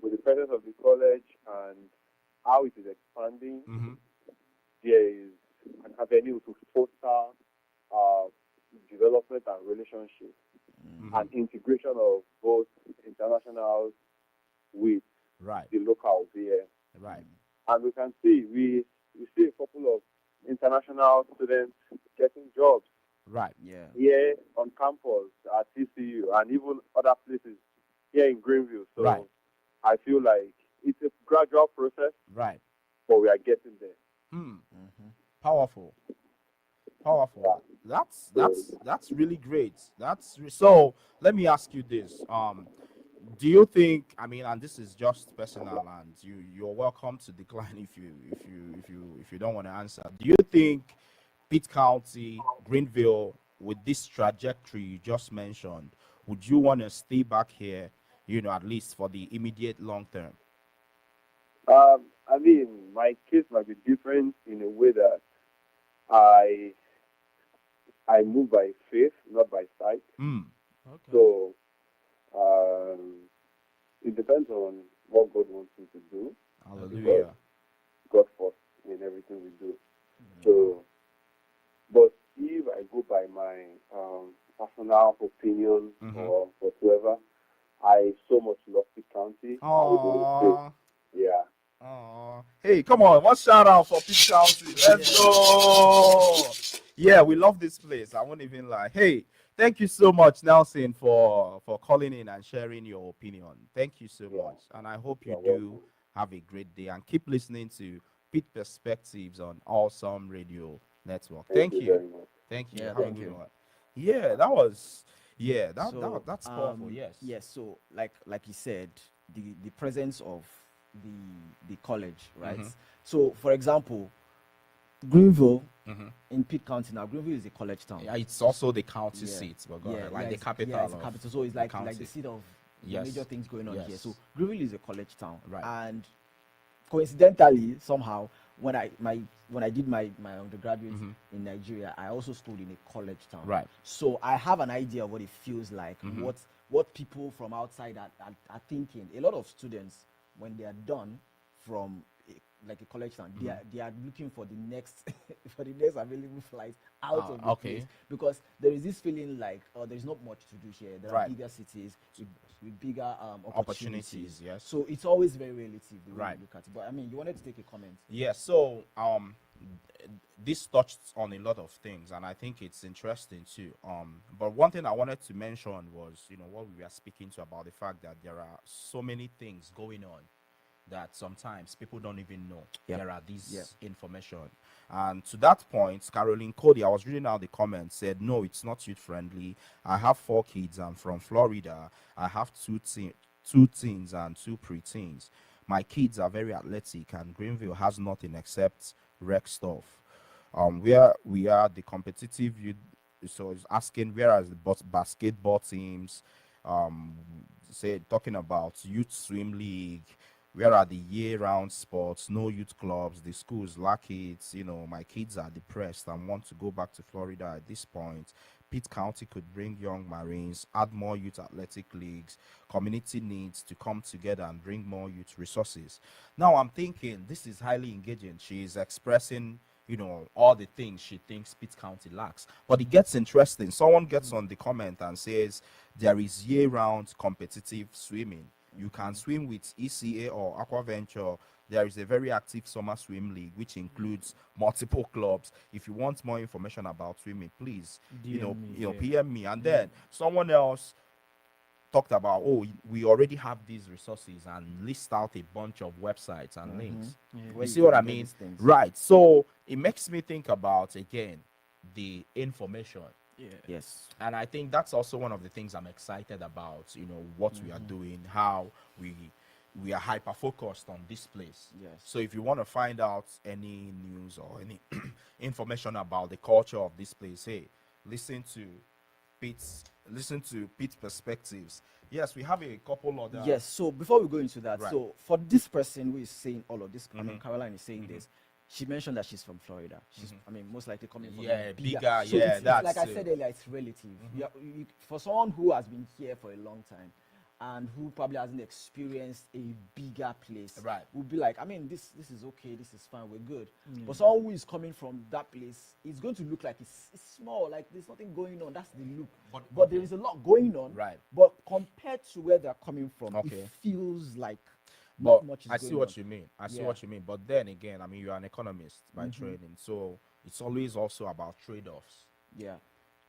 with the presence of the college and how it is expanding, there is an avenue to foster development and relationship and integration of both internationals with Right. the locals here. Right. And we can see we see a couple of international students getting jobs Right. Yeah. here on campus at TCU and even other places here in Greenville. So Right. I feel like it's a gradual process, Right. but we are getting there. Powerful. Powerful. That's really great. So let me ask you this. Do you think, I mean, and this is just personal, and you're welcome to decline if you don't want to answer. Do you think Pitt County, Greenville, with this trajectory you just mentioned, would you want to stay back here, at least for the immediate long term? I mean, my case might be different in a way that I move by faith, not by sight. Okay. So it depends on what God wants me to do. Hallelujah. God first in everything we do. So, but if I go by my personal opinion or whatsoever, I so much love Pitt County. I would want to stay. Yeah. Oh, hey, come on, one shout out for Pitt County. Let's go. Yeah, we love this place. I won't even lie. Hey, thank you so much, Nelson, for calling in and sharing your opinion. Thank you so much, and I hope you do have a great day and keep listening to Pitt Perspectives on Awesome Radio Network. Thank you. Very much. Thank you. Yeah, Have a thank good you. one. Yeah, that was. Yeah, So, that's powerful. Yes. Yes. So, like you said, the presence of the college, right? So, for example, Greenville in Pitt County now. Greenville is a college town. Yeah, it's also the county Yeah. seat, but Yeah, like the it's- capital. Yeah, it's the capital. So it's like county. the seat of the Yes. major things going on here. Yes. So Greenville is a college town, Right. and coincidentally, somehow, when I did my undergraduate in Nigeria, I also schooled in a college town. Right. So I have an idea of what it feels like, what people from outside are thinking. A lot of students when they are done from like a college town, they are looking for the next for the next available flight out of the okay. place, because there is this feeling like there's not much to do here. There are Right. bigger cities with bigger Opportunities, yes. So it's always very relative the way Right. you look at it. But I mean, you wanted to take a comment. Yeah, so this touched on a lot of things, and I think it's interesting too. But one thing I wanted to mention was, what we were speaking to about the fact that there are so many things going on that sometimes people don't even know there are these information. And to that point, Caroline Cody, I was reading out the comments, said, no, it's not youth friendly. I have 4 kids. I'm from Florida. I have two teens and 2 preteens. My kids are very athletic, and Greenville has nothing except rec stuff. Where we are, the competitive youth, so it's asking where are the basketball teams, talking about youth swim league, where are the year-round sports, no youth clubs, the schools lack it. My kids are depressed and want to go back to Florida at this point. Pitt County could bring young Marines, add more youth athletic leagues. Community needs to come together and bring more youth resources. Now I'm thinking this is highly engaging. She is expressing, all the things she thinks Pitt County lacks. But it gets interesting. Someone gets on the comment and says there is year-round competitive swimming. You can swim with ECA or Aquaventure. There is a very active summer swim league which includes multiple clubs. If you want more information about swimming, please, PM me. And then someone else talked about, we already have these resources, and list out a bunch of websites and links. You see what I mean? Right. So it makes me think about, again, the information. Yes. And I think that's also one of the things I'm excited about, what we are doing, how we are hyper focused on this place. Yes. So if you want to find out any news or any information about the culture of this place, hey, listen to Pitt's perspectives. Yes, we have a couple other. Yes. So before we go into that, Right. so for this person who is saying all of this, I mean, Caroline is saying this. She mentioned that she's from Florida. She's, I mean, most likely coming from a bigger. So it's That's like I said earlier, it's relative. For someone who has been here for a long time and who probably hasn't experienced a bigger place, Right. will be like, I mean, this is okay, this is fine, we're good. But someone who is coming from that place, it's going to look like it's small, like there's nothing going on. That's the look. But there is a lot going on. Right. But compared to where they're coming from, Okay. it feels like But not much is I see going what on. you mean. I see Yeah. what you mean. But then again, I mean, you are an economist by training, so it's always also about trade-offs. Yeah.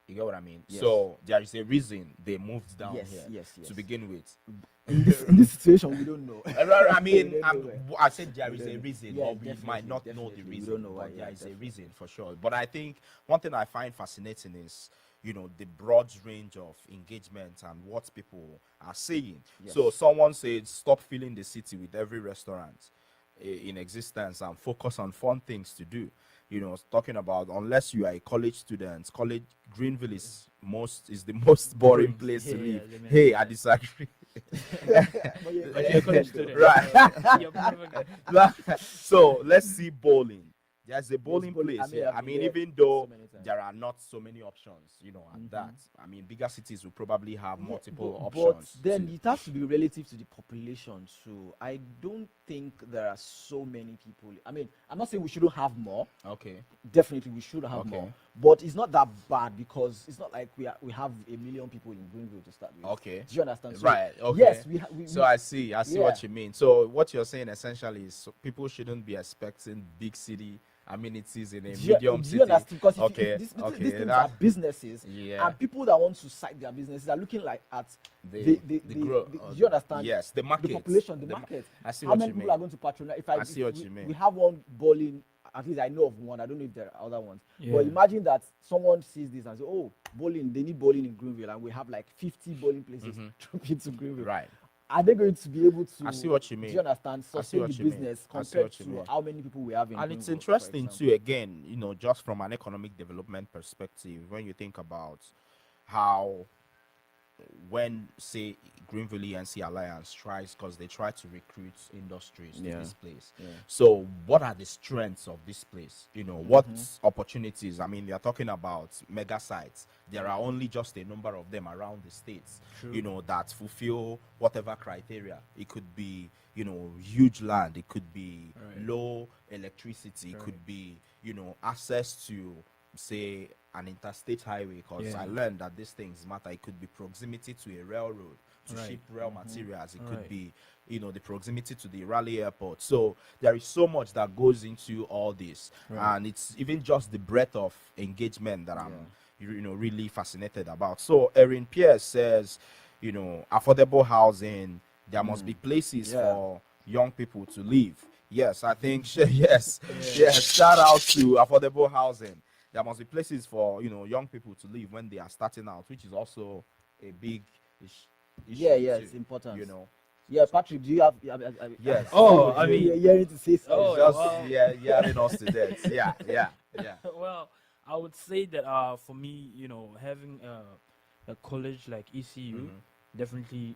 You get what I mean? Yes. So there is a reason they moved down Yes, here yes. to begin with. In this situation, we don't know. I mean, We don't know why. I said there is We a don't- reason, yeah, but we might definitely, not know the definitely. We reason. don't know why, But there yeah, is a definitely. reason for sure. But I think one thing I find fascinating is, the broad range of engagement and what people are saying. Yes. So someone said, stop filling the city with every restaurant in existence and focus on fun things to do. Talking about, unless you are a college student, Greenville is the most boring place to live. Hey, I disagree. But But you're a college student. Right. You're perfect. So let's see bowling. There's a bowling bowling. place I mean, here. I've I been mean, there even though so many times. there are not so many options, at that. I mean, bigger cities will probably have multiple but options. then too. it has to be relative to the population. So I don't think there are so many people. I mean, I'm not saying we shouldn't have more. Okay. Definitely, we should have Okay. more. But it's not that bad, because it's not like we have 1 million people in Greenville to start with. Okay. Do you understand? So, Right. Okay. Yes, So I see what yeah. you mean. So what you're saying essentially is people shouldn't be expecting big city amenities in a medium do city. you understand? Because Okay. these Okay. things that- are businesses, Yeah. and people that want to cite their businesses are looking like at The do you understand? Yes, the market. The population, the The ma- market. I see How what many you people mean. are going to patronize? I see what you mean. We have one bowling. At least I know of one. I don't know if there are other ones. Yeah. But imagine that someone sees this and says, "Oh, bowling! They need bowling in Greenville, and we have like 50 bowling places to Greenville." Right. Are they going to be able to? I see what you mean. Do you understand? I see Sustain what the you mean. business I see compared what you to mean. how many people we have in And Greenville, it's for interesting example. too, again, just from an economic development perspective, when you think about how, when say Greenville ENC Alliance tries, because they try to recruit industries to Yeah. this place. Yeah. So what are the strengths of this place? What opportunities? I mean, they are talking about mega sites. There are only just a number of them around the states, True. that fulfill whatever criteria. It could be huge land. It could be Right. low electricity. It could be, access to, say, an interstate highway. Because I Yeah. learned that these things matter. It could be proximity to a railroad to Right. ship raw materials. It could Right. be, the proximity to the Raleigh airport. So there is so much that goes into all this, Right. and it's even just the breadth of engagement that I'm, really fascinated about. So Erin Pierce says, affordable housing. There must be places Yeah. for young people to live. Yes, I think yes, Yeah. yes. Shout out to affordable housing. There must be places for young people to live when they are starting out, which is also a big issue Yeah, too. it's important. You know. Yeah, Patrick, do you have? Yes. Oh, I you're mean, hearing to say It's something. just well, yamming us to death. Yeah, yeah, yeah. well, I would say that for me, having a college like ECU definitely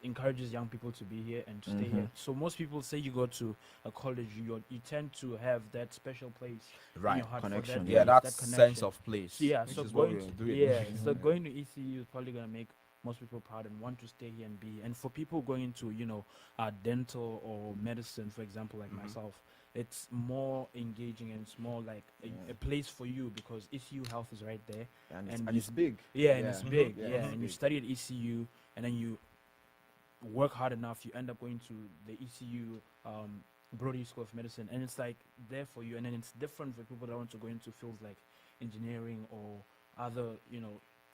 encourages young people to be here and to stay here. So most people say you go to a college, you tend to have that special place in Right. your heart Connection, for that Yeah, place, that that sense connection. of place. So yeah, which so is what going we're to doing. so going to ECU is probably gonna make most people proud and want to stay here and be. And for people going into dental or medicine, for example, like myself, it's more engaging and it's more like a place for you because ECU Health is right there, And you it's big. yeah, and it's big, Yeah, yeah, it's and you big. study at ECU, and then you work hard enough, you end up going to the ECU Brody School of Medicine, and it's like there for you. And then it's different for people that want to go into fields like engineering or other,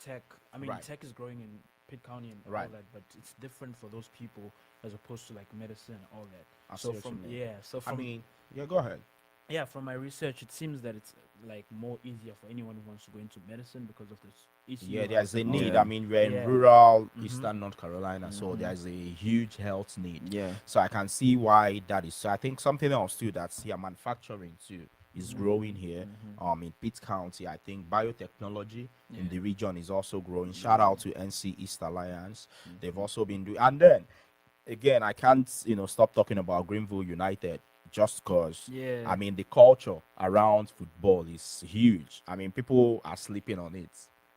tech. I mean, Right. tech is growing in Pitt County and all Right. that, but it's different for those people as opposed to like medicine and all that. I So see what you from mean. yeah, so I from mean, yeah, go ahead. yeah, from my research, it seems that it's like more easier for anyone who wants to go into medicine because of this ECU. Yeah, there's health a and all need. that. I mean, we're in Yeah. rural Eastern North Carolina, so there's a huge health need. Yeah. So I can see why that is. So I think something else too that's here, manufacturing too, is growing here. In Pitt County, I think biotechnology in the region is also growing. Shout out to NC East Alliance. They've also been doing, and then again, I can't stop talking about Greenville United just because. Yeah. I mean, the culture around football is huge. I mean, people are sleeping on it.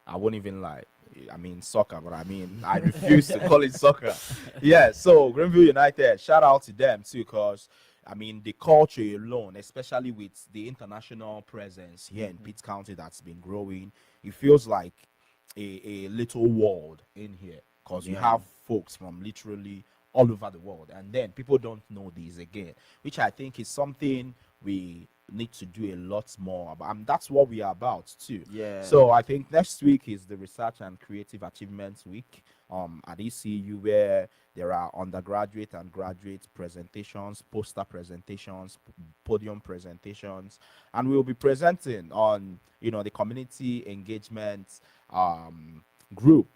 I won't even lie. I mean soccer, but I mean I refuse to call it soccer. Yeah, so Greenville United, shout out to them too, because I mean the culture alone, especially with the international presence here in Pitt County that's been growing, it feels like a little world in here because you have folks from literally all over the world, and then people don't know these again, which I think is something we need to do a lot more about. That's what we are about too. Yeah. So I think next week is the Research and Creative Achievements Week at ECU, where there are undergraduate and graduate presentations, poster presentations, podium presentations, and we'll be presenting on the community engagement group.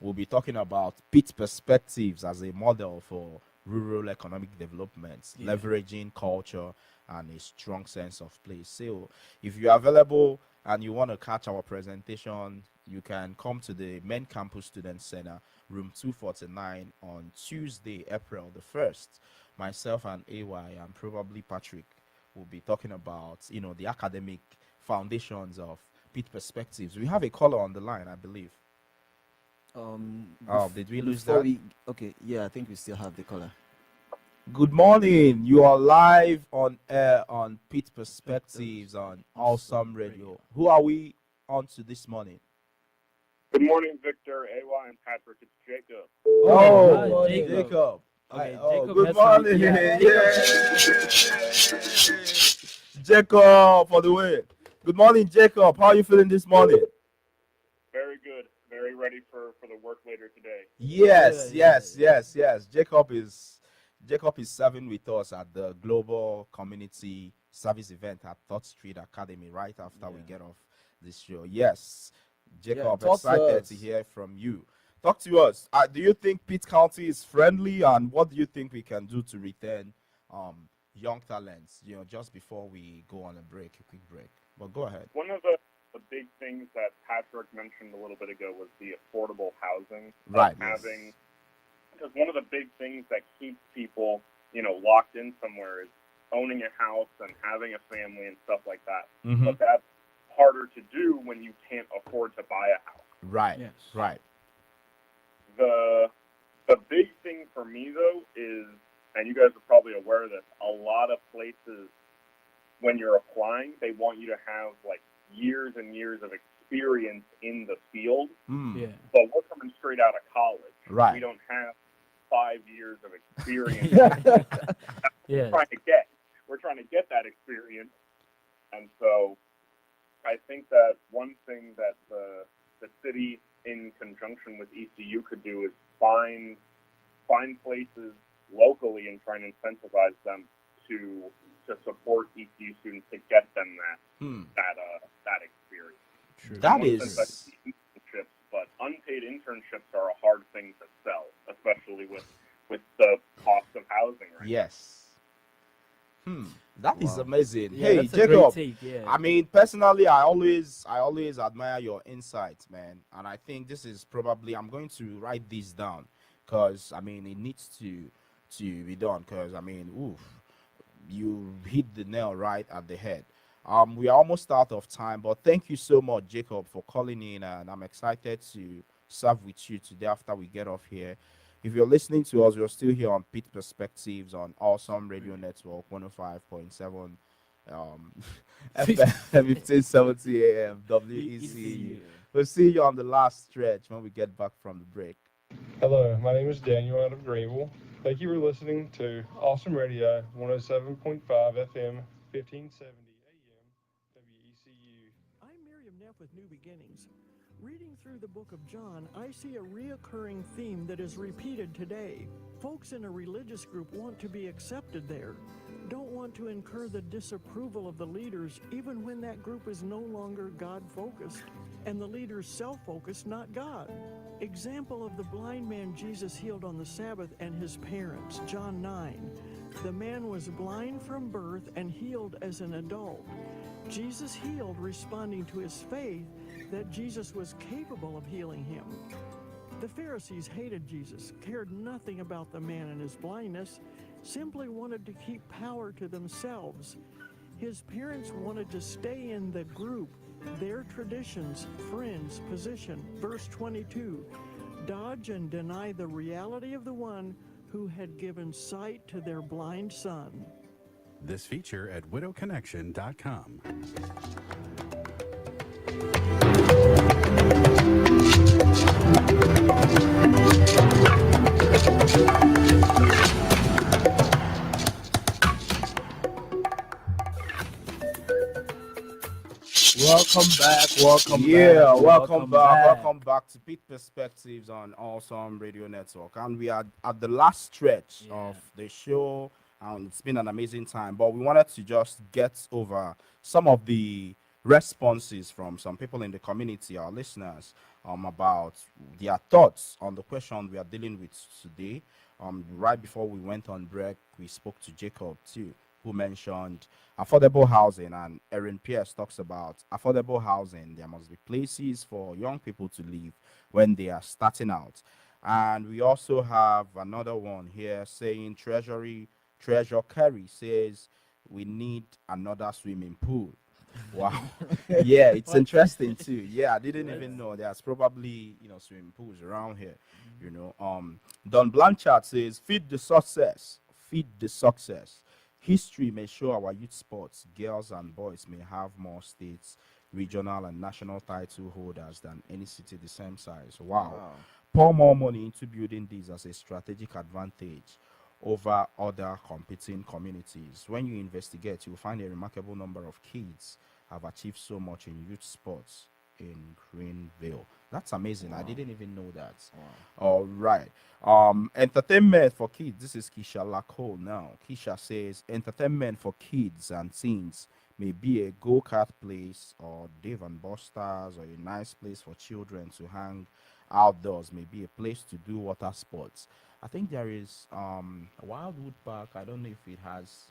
We'll be talking about Pitt perspectives as a model for rural economic development, leveraging culture and a strong sense of place. So, if you're available and you want to catch our presentation, you can come to the Main Campus Student Center, room 249, on Tuesday, April the 1st. Myself and AY and probably Patrick will be talking about, the academic foundations of Pitt perspectives. We have a caller on the line, I believe. Did we lose before that? Okay, yeah, I think we still have the caller. Good morning. You are live on air on Pitt Perspectives on Awesome Radio. Who are we on to this morning? Good morning, Victor, AY, and Patrick. It's Jacob. Oh, hi, Jacob. Jacob. Hi, Okay, oh, Jacob good has to morning. be- Yeah. Jacob, for the way. Good morning, Jacob. How are you feeling this morning? Very good. Very ready for the work later today. Yes. Jacob is serving with us at the Global Community Service event at Thought Street Academy right after we get off this show. Yes, Jacob, talk to excited us. to hear from you. Talk to us. Do you think Pitt County is friendly, and what do you think we can do to retain young talents? Just before we go on a quick break. But go ahead. One of the big things that Patrick mentioned a little bit ago was the affordable housing. Right. Having, because one of the big things that keeps people, locked in somewhere is owning a house and having a family and stuff like that. But that's harder to do when you can't afford to buy a house. Right. Yes. Right. The big thing for me though is and you guys are probably aware of this, a lot of places, when you're applying, they want you to have like years and years of experience in the field. Yeah. But we're coming straight out of college. Right. We don't have 5 years of experience. Yeah. We're trying to get that experience, and so I think that one thing that the city, in conjunction with ECU, could do is find places locally and try and incentivize them to support ECU students to get them that experience. True. That One is. sense, internships, but unpaid internships are a hard thing to sell, especially with the cost of housing right Yes. That is amazing. Yeah, Hey, that's a great Jacob. take, yeah. I mean, personally, I always admire your insights, man. And I think this is probably, I'm going to write this down, because I mean, it needs to be done. Because I mean, oof, you hit the nail right at the head. We are almost out of time, but thank you so much, Jacob, for calling in, and I'm excited to serve with you today after we get off here. If you're listening to us, we're still here on Pitt Perspectives on Awesome Radio Network 105.7 FM 1570 AM WECU. We'll see you on the last stretch when we get back from the break. Hello, my name is Daniel out of Greenville. Thank you for listening to Awesome Radio 107.5 FM 1570 AM WECU. I'm Miriam Neff with New Beginnings. Reading through the book of John, I see a reoccurring theme that is repeated today. Folks in a religious group want to be accepted there, don't want to incur the disapproval of the leaders even when that group is no longer God-focused, and the leaders self-focused, not God. Example of the blind man Jesus healed on the Sabbath and his parents, John 9. The man was blind from birth and healed as an adult. Jesus healed responding to his faith that Jesus was capable of healing him. The Pharisees hated Jesus, cared nothing about the man and his blindness, simply wanted to keep power to themselves. His parents wanted to stay in the group, their traditions, friends, position. Verse 22, dodge and deny the reality of the one who had given sight to their blind son. This feature at widowconnection.com. Welcome back. Welcome back to Pitt Perspectives on Awesome Radio Network. And we are at the last stretch of the show, and it's been an amazing time. But we wanted to just get over some of the responses from some people in the community, our listeners, about their thoughts on the question we are dealing with today. Right before we went on break, we spoke to Jacob too, who mentioned affordable housing, and Erin Pierce talks about affordable housing. There must be places for young people to live when they are starting out. And we also have another one here saying Treasure Curry says we need another swimming pool. Wow. Yeah, it's interesting too. Yeah, I didn't even know there's probably, swimming pools around here. Don Blanchard says feed the success. History may show our youth sports, girls and boys may have more states, regional and national title holders than any city the same size. Wow. Pour more money into building these as a strategic advantage over other competing communities. When you investigate, you'll find a remarkable number of kids have achieved so much in youth sports in Greenville. That's amazing. Wow. I didn't even know that. Wow. All right. Entertainment for kids. This is Keisha Lacole now. Keisha says entertainment for kids and teens may be a go-kart place or Dave and Buster's or a nice place for children to hang outdoors, may be a place to do water sports. I think there is Wildwood Park. I don't know if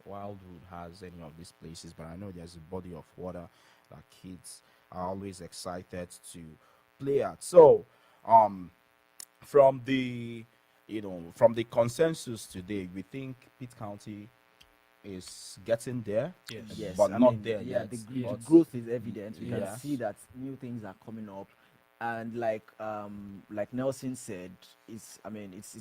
Wildwood has any of these places, but I know there's a body of water that kids are always excited to play at. So, from the consensus today, we think Pitt County is getting there, Yes, but I not mean, there yeah, yet. the growth is evident. We can see that new things are coming up. And like Nelson said, it's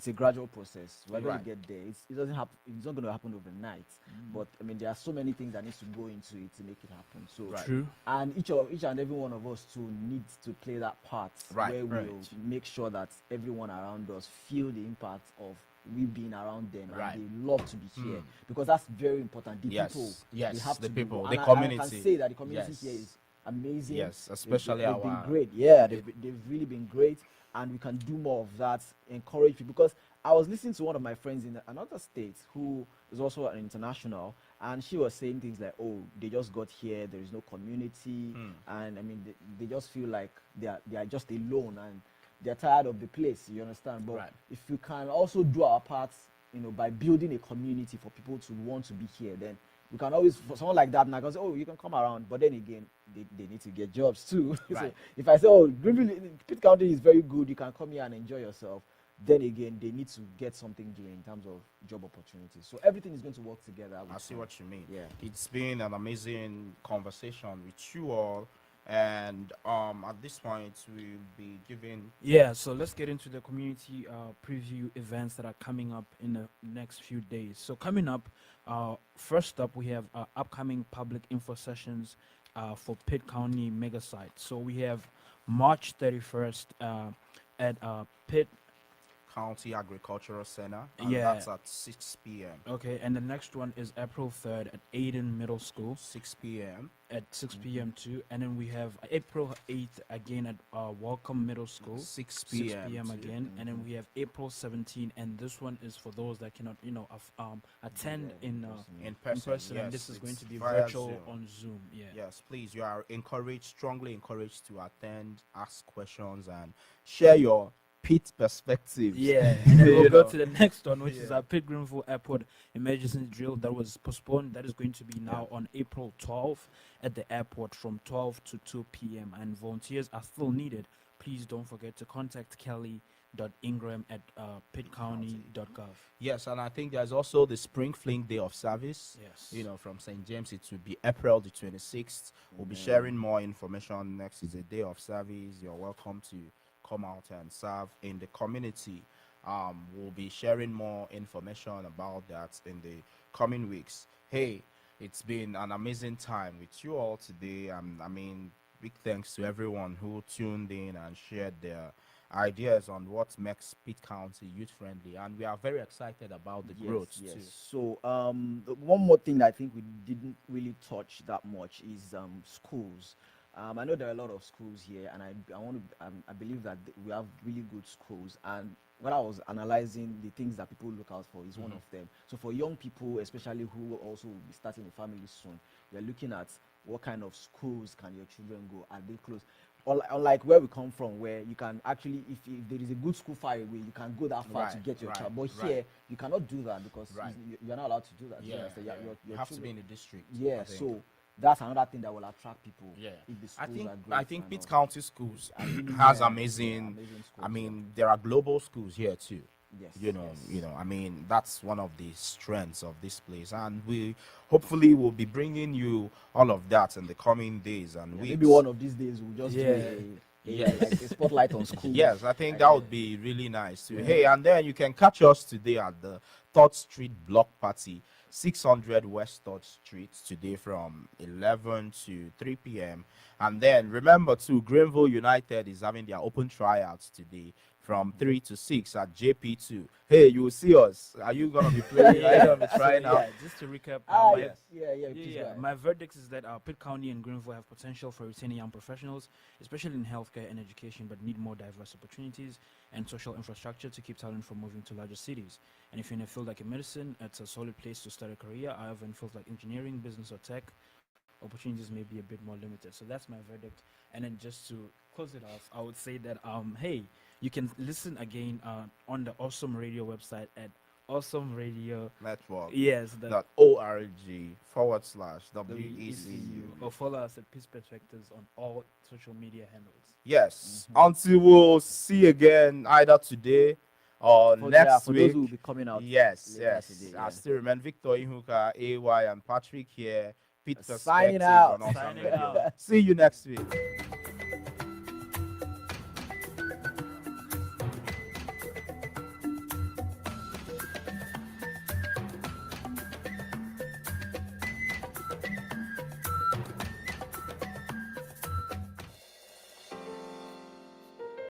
a gradual process. We're going Right. to get there. It doesn't happen. It's not going to happen overnight. But I mean, there are so many things that needs to go into it to make it happen. So Right. True. and each and every one of us too needs to play that part, Right, where right. we'll make sure that everyone around us feel the impact of we being around them, Right. and they love to be here, because that's very important. The Yes, people, yes, they have the to be people, good. the And I can community. say that the community Yes. here is amazing. Yes, They've- especially they've been our great. Yeah, they've really been great, and we can do more of that. Encourage people, because I was listening to one of my friends in another state who is also an international, and she was saying things like, "Oh, they just got here. There is no community, and I mean, they just feel like they are just alone, and they're tired of the place." You understand? But Right. if we can also do our part, by building a community for people to want to be here, then we can always, for someone like that, and I can say, "Oh, you can come around," but then again, they need to get jobs too. So Right. if I say, "Oh, Pitt County is very good, you can come here and enjoy yourself," then again, they need to get something doing in terms of job opportunities. So everything is going to work together. I see what you mean. Yeah. It's been an amazing conversation with you all, and at this point we'll be giving. Yeah, so let's get into the community preview events that are coming up in the next few days. So coming up, first up we have upcoming public info sessions for Pitt County mega site. So we have March 31st at Pitt. County Agricultural Center, and Yeah. that's at 6 p.m. Okay, and the next one is April 3rd at Aiden Middle School 6 p.m. at 6 p.m. too. And then we have April 8th again at Welcome Middle School 6 6 p.m. p.m. too. again. And then we have April 17th, and this one is for those that cannot, attend in In person, and yes, this is going it's to be via virtual Zoom. on Zoom. Yeah. Yes, please. You are encouraged, strongly encouraged to attend, ask questions, and share your Pitt perspectives. Yeah, and then we'll You go know. to the next one, which is Yeah. our Pitt Greenville Airport emergency drill that was postponed. That is going to be now on April 12th at the airport from 12 to 2 p.m. And volunteers are still needed. Please don't forget to contact Kelly.Ingram at pittcounty.gov. Yes, and I think there's also the Spring Fling Day of Service. Yes. From St. James, it will be April the 26th. We'll be sharing more information next. Is a day of service. You're welcome to come out and serve in the community. We'll be sharing more information about that in the coming weeks. Hey, it's been an amazing time with you all today. Big thanks to everyone who tuned in and shared their ideas on what makes Pitt County youth friendly, and we are very excited about the growth Yes. too. So one more thing that I think we didn't really touch that much is schools. I know there are a lot of schools here, and I believe that we have really good schools. And when I was analyzing the things that people look out for, is one of them. So for young people, especially who also will be starting a family soon, we are looking at what kind of schools can your children go. Are they close? Unlike where we come from, where you can actually, if there is a good school far away, you can go that far to Right, get your right, child. But right. here, you cannot do that because Right. you're not allowed to do that. Yeah, So yeah. your You have to children- be in the district. Yeah, I think. so that's another thing that will attract people. Yeah, if the I schools think are great and Pitt all. County schools I really- has yeah, amazing. amazing schools, There are global schools here too. Yes, That's one of the strengths of this place, and we hopefully will be bringing you all of that in the coming days and weeks. Maybe one of these days we'll just Yeah. do Yes. like a spotlight on schools. Yes, I think that would be really nice too. Yeah. Hey, and then you can catch us today at the 3rd Street Block Party, 600 West 3rd Street, today from 11 to 3 p.m. And then remember too, Greenville United is having their open tryouts today from 3 to 6 at JP2. Hey, you will see us. Are you gonna be playing? Are you gonna be trying out? Just to recap, please my verdict is that Pitt County and Greenville have potential for retaining young professionals, especially in healthcare and education, but need more diverse opportunities and social infrastructure to keep talent from moving to larger cities. And if you're in a field like medicine, it's a solid place to start a career. However, in fields like engineering, business, or tech, opportunities may be a bit more limited. So that's my verdict. And then just to close it off, I would say that hey, you can listen again on the Awesome Radio website at Awesome Radio Network. Yes, .org/WECU. or follow us at Peace Perspectives on all social media handles. Yes. Until we'll see again either today or next for week. those who will be coming out Yes, later yes. today, I yeah. still remember Victor Ihuka, AY, and Patrick here. Pete Signing Perspectives out. on Awesome Signing Radio. out. See you next week.